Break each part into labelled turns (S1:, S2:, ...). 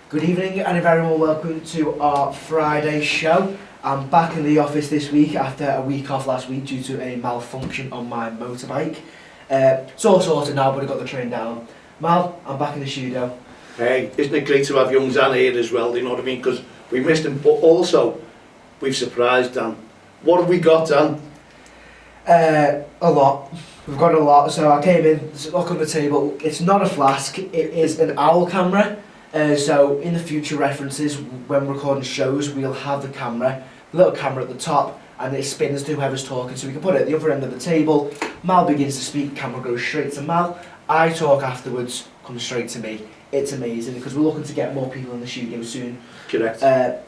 S1: Good evening and a very warm welcome to our Friday show. I'm back in the office this week after a week off last week due to a malfunction on my motorbike. It's all sorted now, but I got the train down. Mal, I'm back in the studio.
S2: Hey, isn't it great to have young Dan here as well, do you know what I mean? Because we missed him, but also we've surprised Dan. What have we got, Dan?
S1: A lot. We've got a lot. So I came in, look on the table. It's not a flask, it is an owl camera. So in the future references, when recording shows, we'll have the camera, the little camera at the top, and it spins to whoever's talking, so we can put it at the other end of the table. Mal begins to speak, camera goes straight to Mal. I talk afterwards, comes straight to me. It's amazing because we're looking to get more people in the studio soon.
S2: Correct.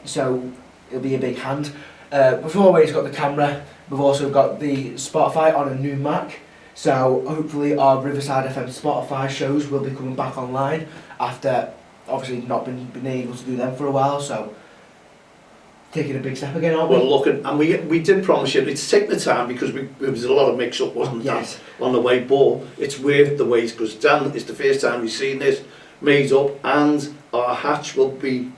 S1: So it'll be a big hand. We've always got the camera. We've also got the Spotify on a new Mac. So hopefully our Riverside FM Spotify shows will be coming back online after obviously not been able to do them for a while. So taking a big step again, aren't we?
S2: Well, looking, and we did promise you it's taken the time because there was a lot of mix-up, wasn't there,
S1: yes,
S2: on the way, but it's worth the wait because Dan, it's the first time we've seen this made up, and our hatch will be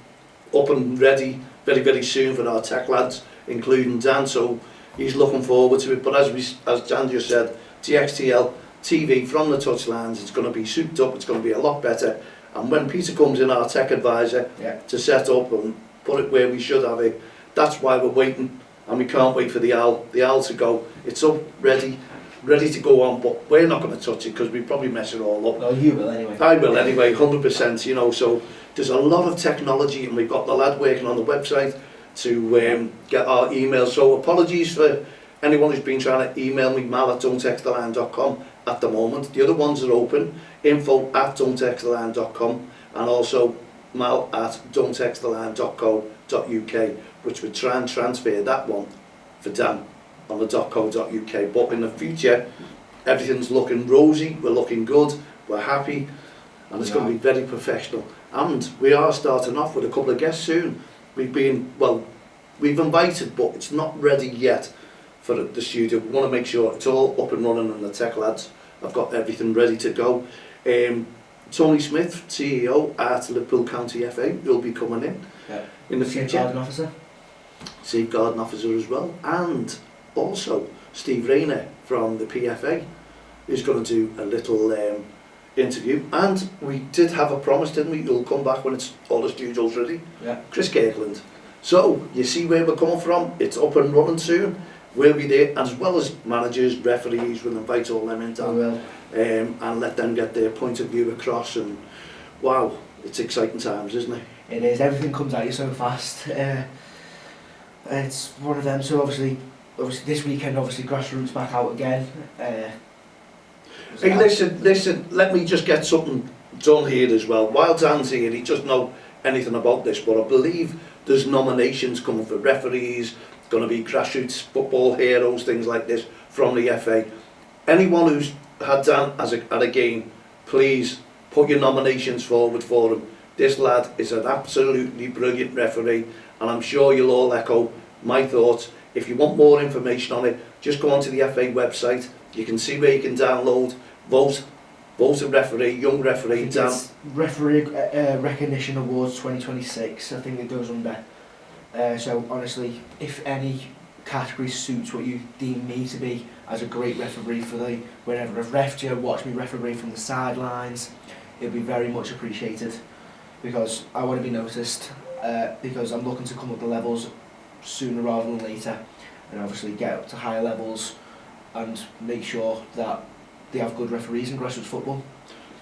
S2: up and ready very, very soon for our tech lads, including Dan, so he's looking forward to it. But as Dan just said, DXTL TV from the touchlines, it's going to be souped up, it's going to be a lot better, and when Peter comes in, our tech advisor, to set up and put it where we should have it, that's why we're waiting, and we can't wait for the owl to go. It's up, ready to go on, but we're not going to touch it because we probably mess it all up.
S1: Well, you will anyway.
S2: I will anyway, 100%, you know, so there's a lot of technology, and we've got the lad working on the website to get our emails, so apologies for anyone who's been trying to email me, mal@don'ttexttheline.com at the moment. The other ones are open, info@don'ttexttheline.com, and also mal@don'ttexttheline.co.uk, which would try and transfer that one for Dan on the .co.uk. But in the future, everything's looking rosy, we're looking good, we're happy, and it's going to be very professional. And we are starting off with a couple of guests soon. We've invited, but it's not ready yet for the studio. We want to make sure it's all up and running, and the tech lads have got everything ready to go. Tony Smith, CEO at Liverpool County FA, will be coming in the future.
S1: Safeguarding officer.
S2: Safeguarding officer as well, and also Steve Rayner from the PFA is going to do a little interview. And we did have a promise, didn't we? You'll come back when it's all the studios ready.
S1: Yeah.
S2: Chris Kirkland. So you see where we're coming from. It's up and running soon. We'll be there, as well as managers, referees. We'll invite all them in, Dan, and let them get their point of view across. And wow, it's exciting times, isn't it?
S1: It is. Everything comes at you so fast. It's one of them. So obviously this weekend, grassroots back out again.
S2: Hey, listen. Let me just get something done here as well. While Dan's here, he doesn't know anything about this, but I believe there's nominations coming for referees. Going to be grassroots football heroes, things like this from the FA. Anyone who's had Dan at a game, please put your nominations forward for him. This lad is an absolutely brilliant referee, and I'm sure you'll all echo my thoughts. If you want more information on it, just go onto the FA website. You can see where you can download, vote a referee, young referee. Dan.
S1: Referee Recognition Awards 2026, I think it goes under. So honestly, if any category suits what you deem me to be as a great referee for whenever I've refed you, watch me referee from the sidelines, it'll be very much appreciated, because I want to be noticed, because I'm looking to come up the levels sooner rather than later, and obviously get up to higher levels and make sure that they have good referees in grassroots football.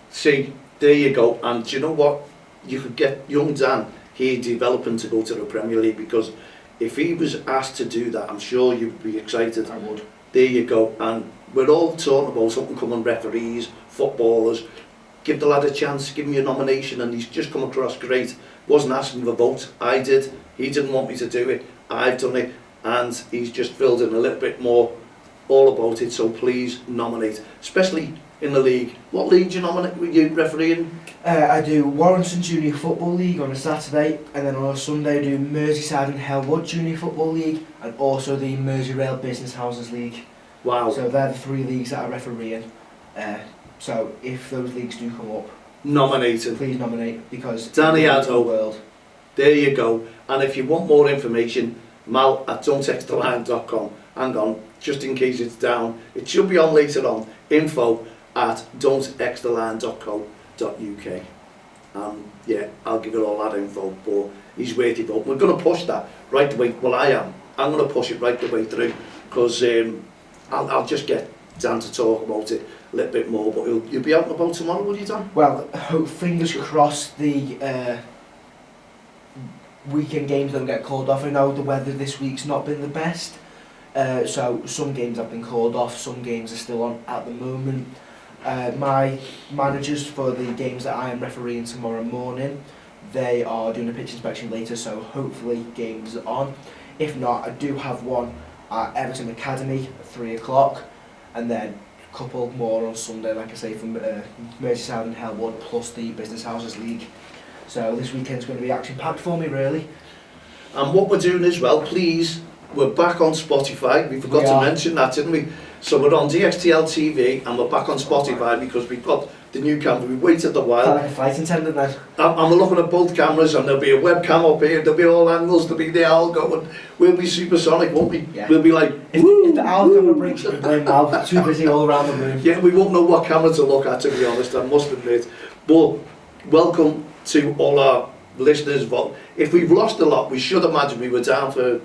S2: See, there you go. And do you know what? You could get young Dan here developing to go to the Premier League, because if he was asked to do that, I'm sure you'd be excited.
S1: I would.
S2: There you go. And we're all talking about up-and-coming referees, footballers. Give the lad a chance, give him your nomination, and he's just come across great. Wasn't asking for a vote, I did. He didn't want me to do it, I've done it, and he's just filled in a little bit more all about it. So please nominate, especially in the league. What league do you nominate? Were you refereeing?
S1: I do Warrington Junior Football League on a Saturday, and then on a Sunday I do Merseyside and Hellwood Junior Football League, and also the Merseyrail Business Houses League.
S2: Wow.
S1: So they're the three leagues that I referee in. So if those leagues do come up,
S2: nominating.
S1: Please nominate, because
S2: Danny
S1: it means the
S2: Addo.
S1: world.
S2: There you go. And if you want more information, mal@don'texttheline.com. Hang on, just in case it's down. It should be on later on. info@don'texttheline.co.uk. Yeah, I'll give it all that info, but he's waiting for it. We're going to push that right the way, well I am. I'm going to push it right the way through, because I'll just get Dan to talk about it a little bit more, but you'll be out and about tomorrow, will you, Dan?
S1: Well, fingers crossed the weekend games don't get called off. I know the weather this week's not been the best, so some games have been called off, some games are still on at the moment. My managers for the games that I am refereeing tomorrow morning, they are doing a pitch inspection later, so hopefully games are on. If not, I do have one at Everton Academy at 3 o'clock, and then a couple more on Sunday, like I say, from Merseyside and Hellwood, plus the Business Houses League. So this weekend's going to be action-packed for me, really.
S2: And what we're doing as well, please, we're back on Spotify. We forgot to mention that, didn't we? So we're on DXTL TV and we're back on Spotify because we've got the new camera. We waited a while.
S1: Like a flight attendant then.
S2: And we're looking at both cameras, and there'll be a webcam up here, there'll be all angles, there'll be the owl going. We'll be supersonic, won't we?
S1: Yeah.
S2: We'll be like,
S1: if the owl camera breaks, we'll blame Mal. Too busy all around the room.
S2: Yeah, we won't know what camera to look at, to be honest, I must admit. But welcome to all our listeners. If we've lost a lot, we should imagine we were down for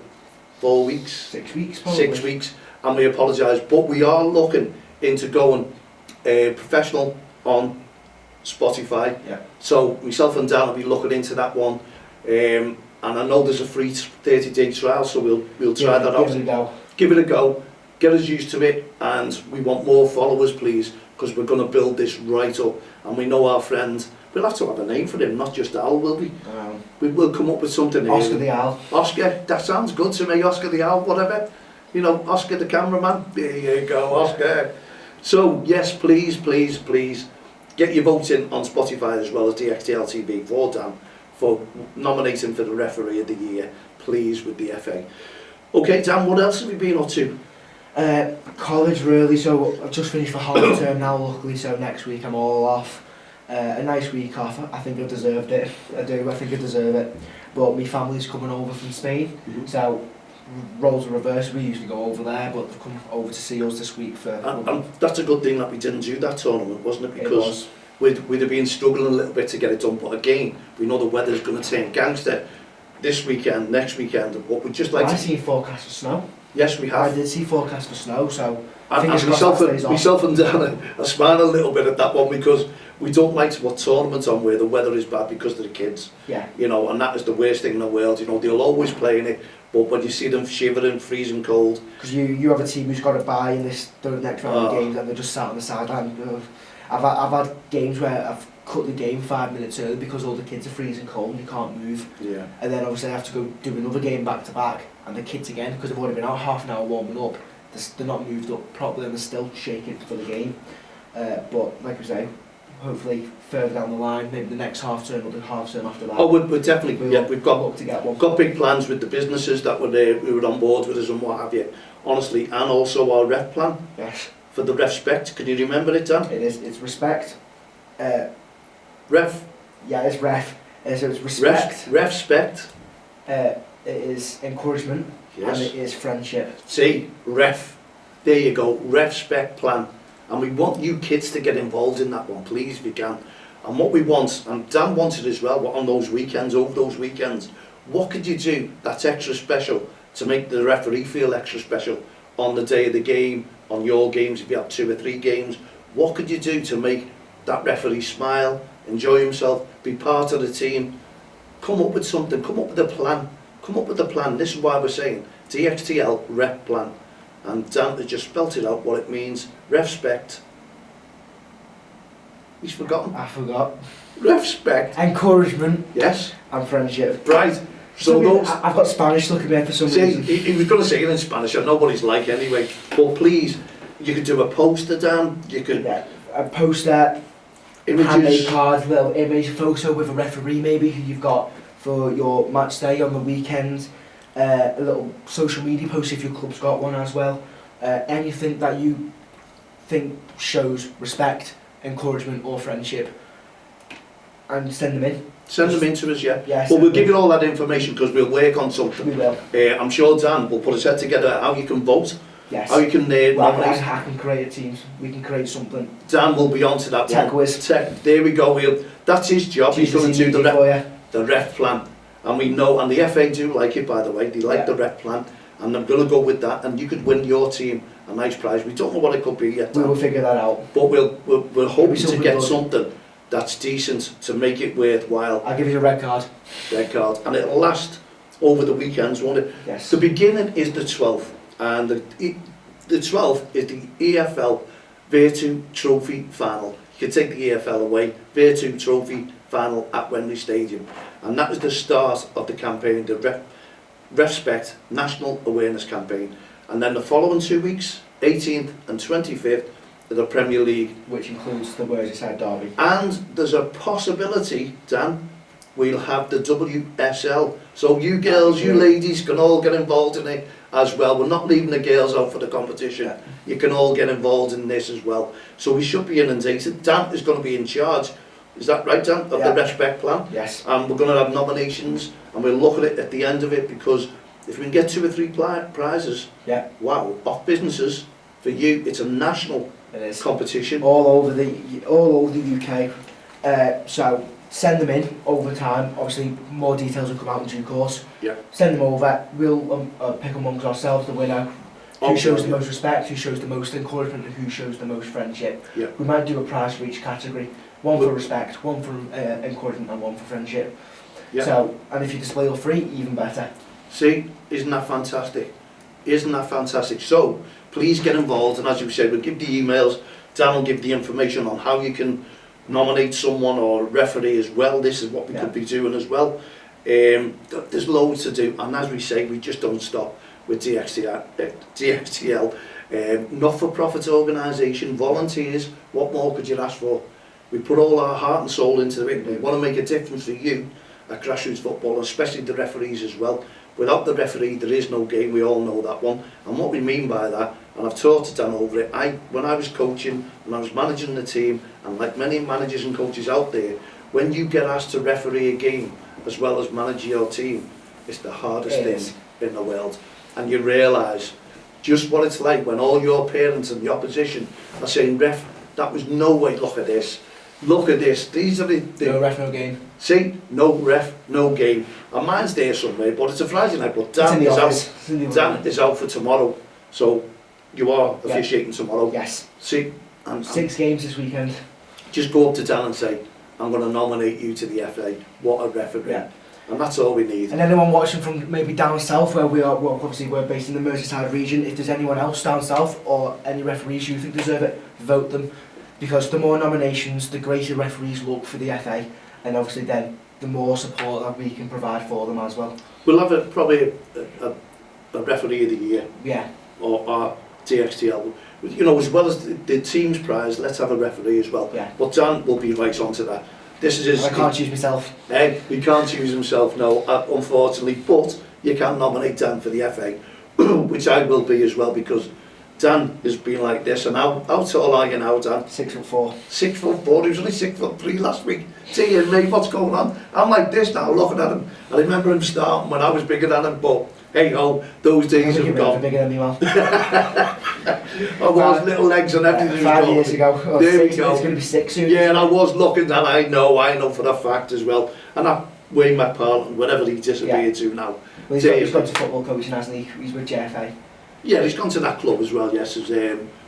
S2: 4 weeks.
S1: 6 weeks, probably.
S2: 6 weeks, and we apologise. But we are looking into going professional on Spotify.
S1: Yeah.
S2: So myself and Dan will be looking into that one. And I know there's a free 30-day trial, so we'll try that out.
S1: Give it a go.
S2: Give it a go. Get us used to it, and we want more followers, please, because we're going to build this right up. And we know our friend. We'll have to have a name for him, not just Al, will we? We'll come up with something.
S1: Oscar the Owl.
S2: Oscar, that sounds good to me. Oscar the Owl, whatever. You know, Oscar the cameraman. There you go, Oscar. So yes, please, please, please, get your votes in on Spotify as well as DXTL TV for Dan for nominating for the referee of the year, please, with the FA. Okay, Dan, what else have you been up to?
S1: College, really. So I've just finished for half term now, luckily. So next week I'm all off. A nice week off. I think I deserved it. I do. I think I deserve it. But my family's coming over from Spain, so roles are reversed. We usually go over there, but they've come over to see us this week for.
S2: And that's a good thing that we didn't do that tournament, wasn't it? Because we'd have been struggling a little bit to get it done. But again, we know the weather's going to turn gangster this weekend, next weekend. What we just like.
S1: I see forecast of snow.
S2: Yes, we have.
S1: I did see forecast of snow, so.
S2: And myself and Dan are smiling a little bit at that one, because we don't like to put tournaments on where the weather is bad because of the kids.
S1: Yeah.
S2: You know, and that is the worst thing in the world. You know, they'll always play in it, but when you see them shivering, freezing cold.
S1: Because you have a team who's got to buy in the next round of games, and they're just sat on the sideline. I've had games where I've cut the game 5 minutes early because all the kids are freezing cold and you can't move.
S2: Yeah.
S1: And then obviously I have to go do another game back to back, and the kids again, because they've already been out half an hour warming up, they're not moved up properly and they're still shaking for the game. But like we say, hopefully further down the line, maybe the next half term or the half term after that.
S2: Oh, we're definitely, yeah, we've got
S1: to get one.
S2: Got big plans with the businesses that were there, who were on board with us and what have you, honestly, and also our ref plan.
S1: Yes.
S2: For the ref spec, can you remember it, Dan?
S1: It is. It's respect.
S2: Ref.
S1: Yeah, it's ref. So it's respect.
S2: Ref spec.
S1: It is encouragement.
S2: Yes.
S1: And it is friendship.
S2: See, ref. There you go. Ref spec plan. And we want you kids to get involved in that one, please, if you can. And what we want, and Dan wanted as well, on those weekends, over those weekends, what could you do that's extra special to make the referee feel extra special on the day of the game, on your games, if you have 2 or 3 games? What could you do to make that referee smile, enjoy himself, be part of the team? Come up with something, come up with a plan. Come up with a plan. This is why we're saying DXTL ref plan. And Dan has just spelt it out what it means. Respect. He's forgotten.
S1: I forgot.
S2: Respect.
S1: Encouragement.
S2: Yes.
S1: And friendship.
S2: Right. So those.
S1: I've got Spanish looking there for some reason.
S2: He was going to say it in Spanish. I know what he's like anyway. But please, you could do a poster, Dan. You could.
S1: Yeah, a poster.
S2: Images.
S1: Handmade cards, little image, photo with a referee maybe who you've got for your match day on the weekend. A little social media post if your club's got one as well. Anything that you think shows respect, encouragement or friendship. and send them in.
S2: Send them in to us, yeah.
S1: Yes.
S2: But we'll give you all that information because we'll work on something.
S1: We will.
S2: I'm sure Dan will put his head together how you can vote,
S1: Yes.
S2: how you can nominate.
S1: I can create teams. We can create something.
S2: Dan will be on to that
S1: Tech
S2: one.
S1: whiz.
S2: There we go. That's his job. He's going to do the ref plan. And we know, and the FA do like it, by the way. They like the ref plan. And I'm going to go with that. And you could win your team a nice prize. We don't know what it could be yet, Dan.
S1: We will figure that out.
S2: But we're hoping to get
S1: good.
S2: something that's decent to make it worthwhile.
S1: I'll give you a red card.
S2: Red card. And it'll last over the weekends, won't it?
S1: Yes.
S2: The beginning is the 12th. And the 12th is the EFL Virtu Trophy Final. You can take the EFL away. Virtu Trophy Final at Wembley Stadium. And that is the start of the campaign, the Respect National Awareness Campaign. And then the following 2 weeks, 18th and 25th, of the Premier League.
S1: Which includes the Merseyside derby.
S2: And there's a possibility, Dan, we'll have the WSL. So you girls, you ladies can all get involved in it as well. We're not leaving the girls out for the competition.
S1: Yeah.
S2: You can all get involved in this as well. So we should be inundated. Dan is going to be in charge. Is that right, Dan? Of the Respect Plan?
S1: Yes.
S2: And we're going to have nominations and we'll look at it at the end of it because if we can get 2 or 3 prizes, wow, off businesses, for you, it's a national competition.
S1: All over the UK. So send them in over time. Obviously, more details will come out in due course.
S2: Yeah.
S1: Send them over. We'll pick amongst ourselves the winner. Who shows the most respect, who shows the most encouragement, and who shows the most friendship.
S2: Yeah.
S1: We might do a prize for each category. One for respect, one for encouragement, and one for friendship.
S2: Yeah.
S1: So, and if you display all 3, even better.
S2: See, isn't that fantastic? Isn't that fantastic? So, please get involved, and as you said, we'll give the emails. Dan will give the information on how you can nominate someone or referee as well. This is what we could be doing as well. There's loads to do, and as we say, we just don't stop with DXTL. Not-for-profit organisation, volunteers, what more could you ask for? We put all our heart and soul into it. We want to make a difference for you at grassroots football, especially the referees as well. Without the referee, there is no game. We all know that one. And what we mean by that, and I've talked to Dan over it, when I was coaching, when I was managing the team, and like many managers and coaches out there, when you get asked to referee a game as well as manage your team, it's the hardest thing in the world. And you realise just what it's like when all your parents and the opposition are saying, ref, that was no way, look at this. Look at this. These are the
S1: no ref, no game.
S2: See, no ref, no game. And mine's there somewhere, but it's a Friday night. But Dan is out. Dan is out for tomorrow, so you are officiating tomorrow.
S1: Yes.
S2: See,
S1: 6 games this weekend.
S2: Just go up to Dan and say, I'm going to nominate you to the FA. What a referee.
S1: Yeah.
S2: And that's all we need.
S1: And anyone watching from maybe down south, where obviously we're based in the Merseyside region, if there's anyone else down south or any referees you think deserve it, vote them. Because the more nominations, the greater referees look for the FA, and obviously then the more support that we can provide for them as well.
S2: We'll have probably a referee of the year.
S1: Yeah.
S2: Or our DXTL. You know, as well as the team's prize, let's have a referee as well.
S1: Yeah.
S2: But Dan will be right onto that. This is his.
S1: I can't choose myself.
S2: He can't choose himself, no, unfortunately. But you can nominate Dan for the FA, which I will be as well, because Dan has been like this. And how tall are you now, Dan?
S1: 6'4".
S2: 6'4". He was only 6'3" last week. Dear me, what's going on? I'm like this now, looking at him. I remember him starting when I was bigger than him, but hey ho, those days have gone.
S1: Bigger than me, man.
S2: I was little legs and everything.
S1: 5 years ago. Oh,
S2: there
S1: 6,
S2: we go.
S1: It's going to be 6 soon.
S2: Yeah, and I was looking, and I know for a fact as well. And I'm Wayne McParland, whatever he disappeared to now.
S1: Well, he's gone to football coaching, hasn't he? He's with JFA.
S2: Yeah, he's gone to that club as well, yes.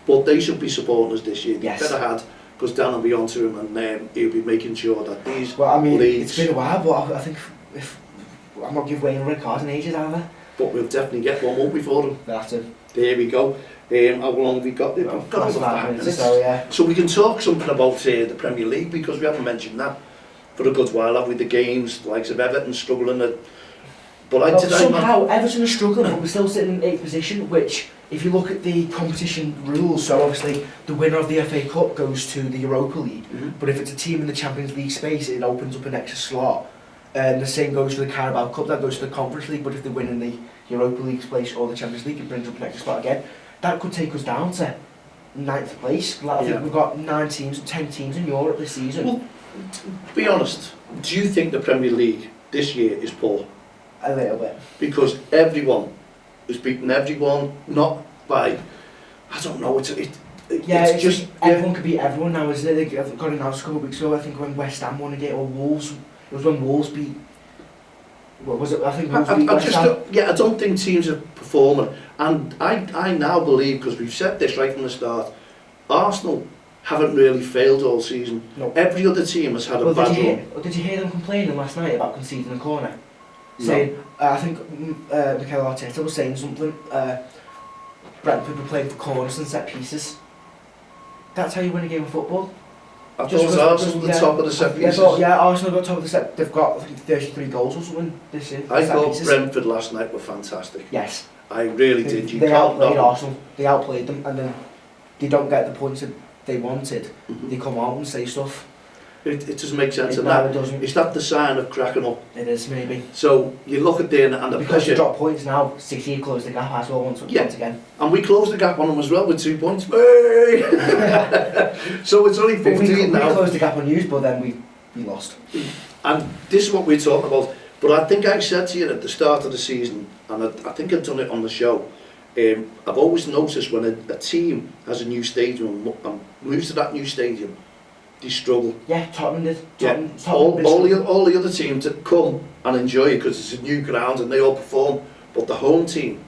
S2: But they should be supporting us this year.
S1: Yes.
S2: They better had, because Dan will be on to him, and he'll be making sure that these
S1: leagues... It's been a while, but I think if I'm not giving Wayne a red card in ages, either.
S2: But we'll definitely get one, won't we, for him?
S1: We'll have to.
S2: There we go. How long have we got? We've got over 5 minutes. So, yeah. So we can talk something about the Premier League, because we haven't mentioned that for a good while, have we? The games, the likes of Everton struggling.
S1: Somehow Everton are struggling, but we're still sitting in 8th position, which, if you look at the competition rules, so obviously the winner of the FA Cup goes to the Europa League, but if it's a team in the Champions League space, it opens up an extra slot. And the same goes for the Carabao Cup, that goes to the Conference League, but if they win in the Europa League space or the Champions League, it brings up an extra slot again. That could take us down to 9th place. I think we've got 9 teams, 10 teams in Europe this season.
S2: Well, Be honest, do you think the Premier League this year is poor?
S1: A little bit.
S2: Because everyone is beating everyone, not by, I don't know, it's just...
S1: Everyone could beat everyone now, isn't it? They got announced a couple of weeks ago, I think when West Ham won a game, or Wolves, it was when Wolves beat, what was it, I think Wolves beat West Ham.
S2: I don't think teams are performing, and I now believe, because we've said this right from the start, Arsenal haven't really failed all season.
S1: No.
S2: Every other team has had a bad run.
S1: Did you hear them complaining last night about conceding a corner? Saying, I think Mikel Arteta was saying something, Brentford were playing for corners and set pieces. That's how you win a game of football.
S2: I thought Arsenal were the top of the set pieces.
S1: Arsenal got top of the set. They've got, I think, 33 goals or something this year.
S2: I thought Brentford last night were fantastic.
S1: Yes.
S2: I really did.
S1: They outplayed Arsenal. They outplayed them, and then they don't get the points that they wanted. They come out and say stuff.
S2: It doesn't make sense.
S1: It doesn't.
S2: Is that the sign of cracking up?
S1: It is, maybe.
S2: So you look at there and the
S1: because
S2: pressure.
S1: you drop points now, City have closed the gap as well once again.
S2: And we closed the gap on them as well with 2 points. Hey! So it's only 15 now.
S1: We closed the gap on you, but then we lost.
S2: And this is what we're talking about. But I think I said to you at the start of the season, and I think I've done it on the show, I've always noticed when a team has a new stadium and moves to that new stadium, they struggle.
S1: Yeah, Tottenham did.
S2: All the other teams that come and enjoy it because it's a new ground and they all perform, but the home team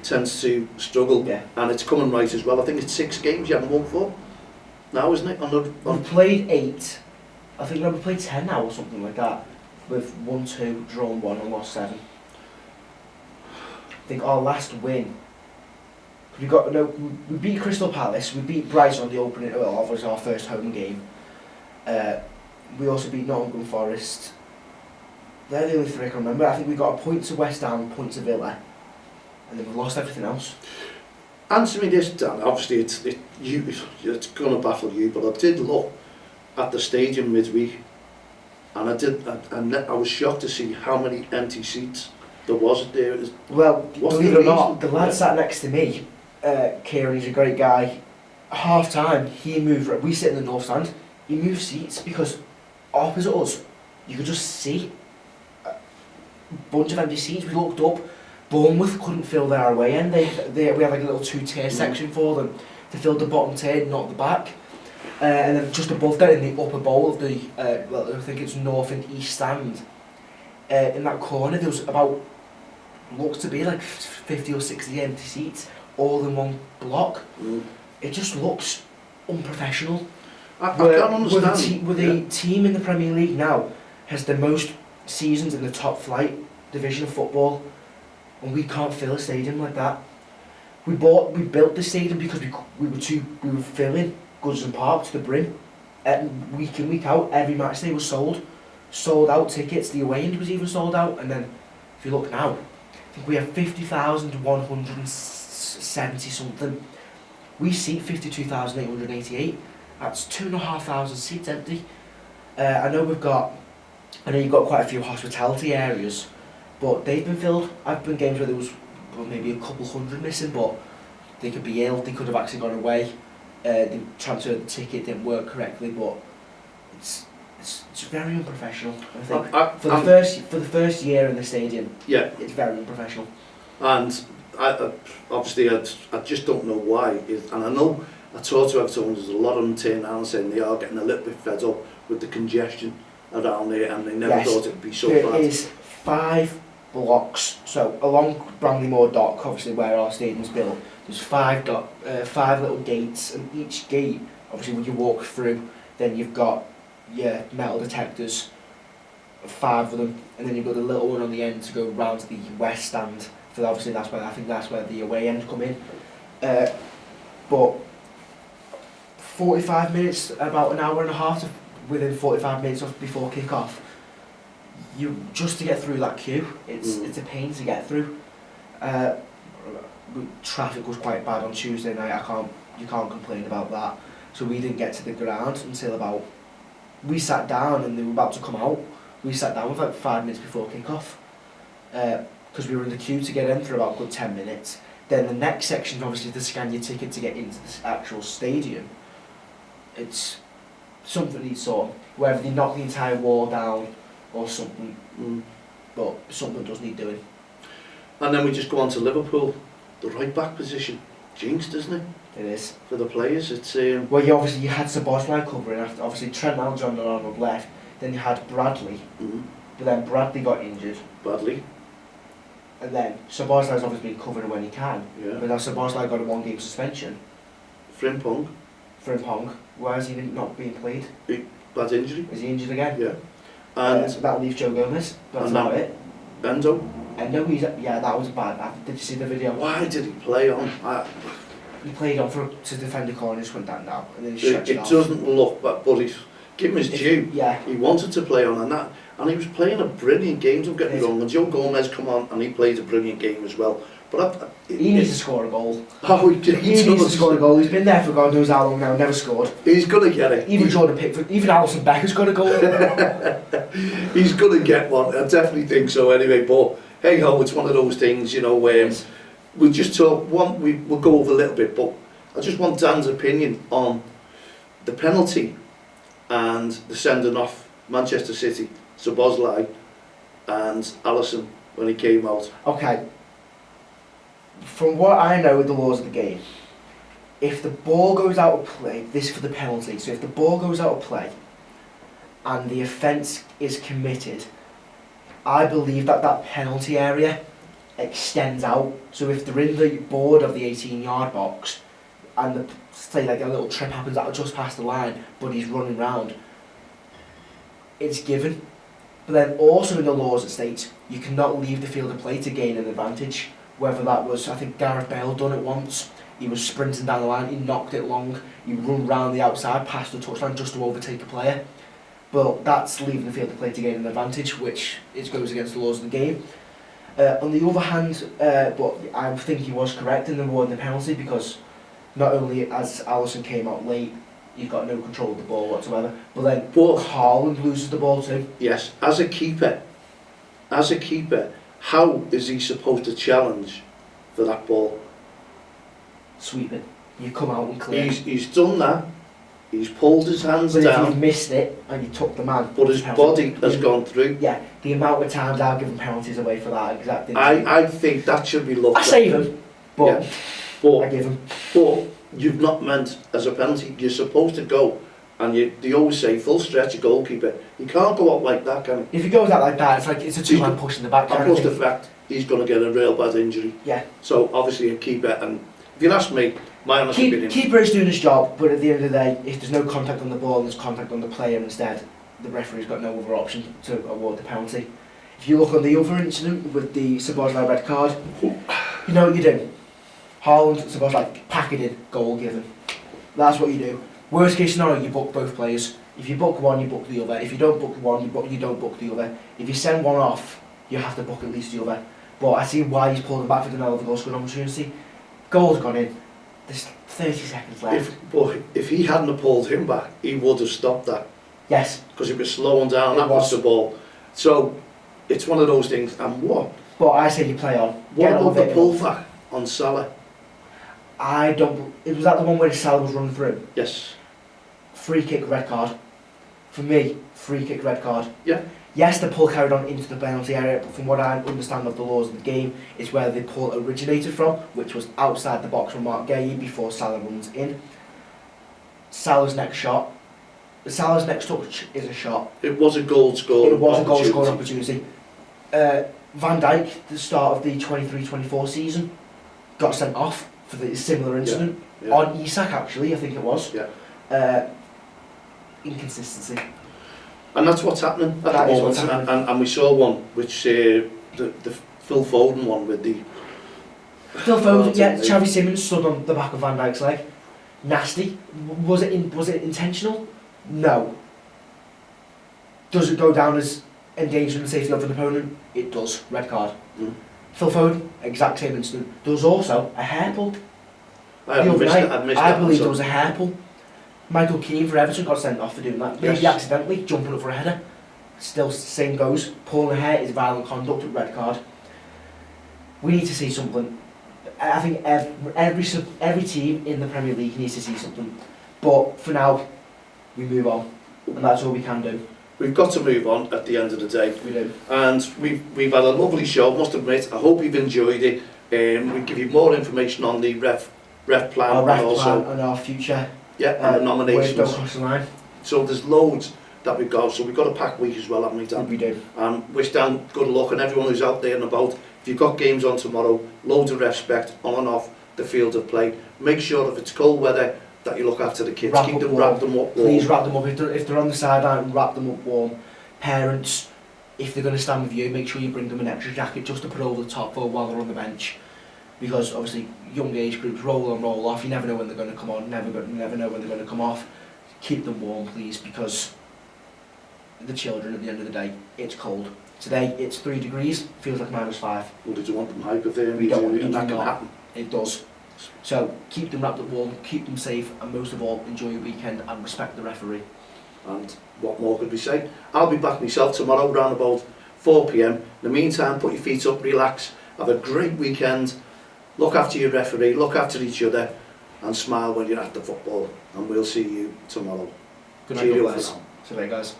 S2: tends to struggle, and it's coming right as well. I think it's 6 games you haven't won for now, isn't it?
S1: We've played 8. I think we've played 10 now or something like that. We've won 2, drawn 1 and lost 7. I think our last win, we beat Crystal Palace, we beat Brighton on the opening, well, that was our first home game. We also beat Nottingham Forest. They're the only 3 I can remember. I think we got a point to West Ham, a point to Villa, and then we lost everything else.
S2: Answer me this, Dan. Obviously, it's going to baffle you, but I did look at the stadium midweek, and I was shocked to see how many empty seats there was there.
S1: Well, believe it or not, the lad sat next to me, Kieran, he's a great guy. Half time, he moved. We sit in the north stand. He moved seats because opposite us, you could just see a bunch of empty seats. We looked up. Bournemouth couldn't fill their away end. We had like a little 2-tier section for them to fill the bottom tier, not the back. And then just above that, in the upper bowl of the, I think it's north and east stand, in that corner there was looked to be like 50 or 60 empty seats, all in one block. It just looks unprofessional.
S2: I can't understand.
S1: With a team in the Premier League now has the most seasons in the top flight division of football, and we can't fill a stadium like that. We built the stadium because we were filling Goodison Park to the brim. Week in, week out, every match day was sold out tickets. The away end was even sold out. And then if you look now, I think we have 50,170 something. We seat 52,888. That's 2,500 seats empty. I know you've got quite a few hospitality areas, but they've been filled. I've been games where there was maybe a couple hundred missing, but they could be ill. They could have actually gone away. They transferred the ticket, didn't work correctly, but it's very unprofessional. I think for the first year in the stadium, it's very unprofessional.
S2: And I just don't know why. And I know I talked to everyone. There's a lot of them turning around saying they are getting a little bit fed up with the congestion around there, and they never thought it'd be so bad.
S1: There is 5 blocks. So along Bramley-Moore Dock, obviously where our stadium's built, there's 5 little gates, and each gate, obviously when you walk through, then you've got your metal detectors, 5 of them, and then you've got the little one on the end to go round to the west stand. So obviously that's where the away end come in. But 45 minutes, about an hour and a half within 45 minutes before kick-off, just to get through that queue, it's a pain to get through. Traffic was quite bad on Tuesday night. You can't complain about that. So we didn't get to the ground until we sat down and they were about to come out. We sat down with like 5 minutes before kick-off, because we were in the queue to get in for about a good 10 minutes. Then the next section, obviously, to scan your ticket to get into the actual stadium. It's something that needs sorting. whether they knock the entire wall down or something,
S2: Mm.
S1: but something does need doing.
S2: And then we just go on to Liverpool, the right back position, jinxed, isn't it,
S1: It is.
S2: for the players? It's
S1: Well, you had Szoboszlai covering after, obviously Trent Alexander-Arnold left, then you had Bradley, but then Bradley got injured,
S2: badly,
S1: and then Szoboszlai's obviously been covering when he can,
S2: yeah.
S1: but now Szoboszlai got a 1-game suspension
S2: Frimpong,
S1: for Pong. Why is he not being played?
S2: bad injury,
S1: Is he injured again?
S2: yeah. And
S1: So that'll leave Joe Gomez, but that's
S2: and
S1: not
S2: then-
S1: it.
S2: Endo,
S1: And no, that was bad. Did you see the video?
S2: why did he play on?
S1: He played on to defend the corner and just went down now, and then he stretched
S2: It
S1: off.
S2: doesn't look, but he's give him his due.
S1: Yeah,
S2: He wanted to play on and he was playing a brilliant game, don't get me wrong, and Joe Gomez come on and he played a brilliant game as well. But
S1: he needs to score a goal.
S2: Oh,
S1: He needs to score a goal. He's been there for God knows how long now, never scored.
S2: He's going to get it.
S1: Even Jordan Pickford, even Alisson Becker's got a goal.
S2: He's going to get one, I definitely think so anyway, but hey ho, it's one of those things, you know, where we'll just talk, we'll go over a little bit, but I just want Dan's opinion on the penalty and the sending off Manchester City, Szoboszlai and Alisson when he came out.
S1: Okay. From what I know of the laws of the game, if the ball goes out of play, this for the penalty, so if the ball goes out of play and the offence is committed, I believe that penalty area extends out. So if they're in the board of the 18-yard box and say like a little trip happens just past the line, but he's running round, it's given. But then also in the laws it states you cannot leave the field of play to gain an advantage. Whether that was, I think Gareth Bale done it once. He was sprinting down the line, he knocked it long, he run round the outside past the touchline just to overtake a player. But that's leaving the field of play to gain an advantage, which goes against the laws of the game. On the other hand, but I think he was correct in awarding the penalty, because not only as Alisson came out late, you've got no control of the ball whatsoever, but then Haaland loses the ball too.
S2: Yes, as a keeper, how is he supposed to challenge for that ball?
S1: Sweeping. You come out and clear.
S2: He's done that. He's pulled his hands
S1: But if
S2: down,
S1: you've missed it and you took the man,
S2: but his body has gone through.
S1: Yeah, the amount of times I've given penalties away for that exact thing.
S2: I think that should be looked
S1: I
S2: at.
S1: save him, but
S2: Yeah. But
S1: I give him.
S2: But you've not meant as a penalty. You're supposed to go, and they always say full stretch a goalkeeper. You can't go out like that, can
S1: If he goes out like that, it's a two-man push in the back.
S2: you? And plus the fact he's going to get a real bad injury.
S1: Yeah.
S2: So obviously a keeper, and if you ask me, my honest opinion.
S1: Keeper is doing his job, but at the end of the day, if there's no contact on the ball and there's contact on the player instead, the referee's got no other option to award the penalty. If you look on the other incident with the Szoboszlai red card, you know what you do. Haaland, Szoboszlai, pack it in, goal given. That's what you do. Worst case scenario, you book both players. If you book one, you book the other. If you don't book one, you don't book the other. If you send one off, you have to book at least the other. But I see why he's pulled him back for denial of the goal scoring opportunity. Goal's gone in. There's 30 seconds left.
S2: If he hadn't have pulled him back, he would have stopped that.
S1: Yes.
S2: Because he was slowing down. That was the ball. So it's one of those things. And what?
S1: But I say you play on.
S2: What about the pull back on Salah?
S1: I don't. It was that the one where Salah was running through.
S2: Yes.
S1: Free kick, red card. For me, free kick, red card.
S2: Yeah.
S1: Yes, the pull carried on into the penalty area, but from what I understand of the laws of the game, it's where the pull originated from, which was outside the box from Mark Gueye before Salah runs in. Salah's next touch is a shot.
S2: It was a goal scoring opportunity.
S1: It was a goal scoring opportunity. Van Dijk, the start of the 23-24 season, got sent off for the similar incident.
S2: Yeah.
S1: On Isak, actually, I think it was.
S2: Yeah.
S1: Inconsistency.
S2: And that's what's happening at
S1: That
S2: the
S1: is
S2: moment.
S1: what's happening.
S2: And we saw one, which the Phil Foden one with the...
S1: Phil Foden, yeah, Xavi Simons stood on the back of Van Dijk's leg. Nasty. Was it intentional? No. Does it go down as endangering the safety of an opponent? It does. Red card. Phil Foden, exact same incident. There was also a hair pull.
S2: I
S1: believe there was a hair pull. Michael Keane for Everton got sent off for doing that. Maybe accidentally, jumping up for a header. Still, same goes. Pulling a hair is violent conduct, red card. We need to see something. I think every team in the Premier League needs to see something. But for now, we move on. and that's all we can do.
S2: We've got to move on at the end of the day.
S1: We do.
S2: And we've had a lovely show, must admit. I hope you've enjoyed it. We'll give you more information on the ref plan,
S1: Our ref
S2: and also
S1: plan and our future.
S2: and the nominations.
S1: Don't cross the line.
S2: So there's loads that we've got. So we've got a packed week as well, haven't we, Dan?
S1: We do.
S2: Wish Dan good luck and everyone who's out there and about. If you've got games on tomorrow, loads of respect on and off the field of play. Make sure if it's cold weather that you look after the kids.
S1: Wrap
S2: Keep
S1: up
S2: them,
S1: warm.
S2: wrap them up warm.
S1: Please wrap them up. If they're on the sideline, wrap them up warm. Parents, if they're going to stand with you, make sure you bring them an extra jacket just to put over the top for while they're on the bench. Because obviously young age groups roll on, roll off. You never know when they're going to come on. Never know when they're going to come off. Keep them warm, please, because the children at the end of the day, it's cold. Today it's 3 degrees. Feels like -5.
S2: Well, did you want them hypothermia?
S1: We don't want
S2: and that
S1: them
S2: can
S1: not.
S2: happen.
S1: It does. So keep them wrapped up warm, keep them safe, and most of all, enjoy your weekend and respect the referee.
S2: And what more could we say? I'll be back myself tomorrow around about 4 p.m. In the meantime, put your feet up, relax, have a great weekend, look after your referee, look after each other, and smile when you're at the football. And we'll see you tomorrow.
S1: Good night,
S2: Cheerio
S1: guys.
S2: for now.
S1: See you later, guys.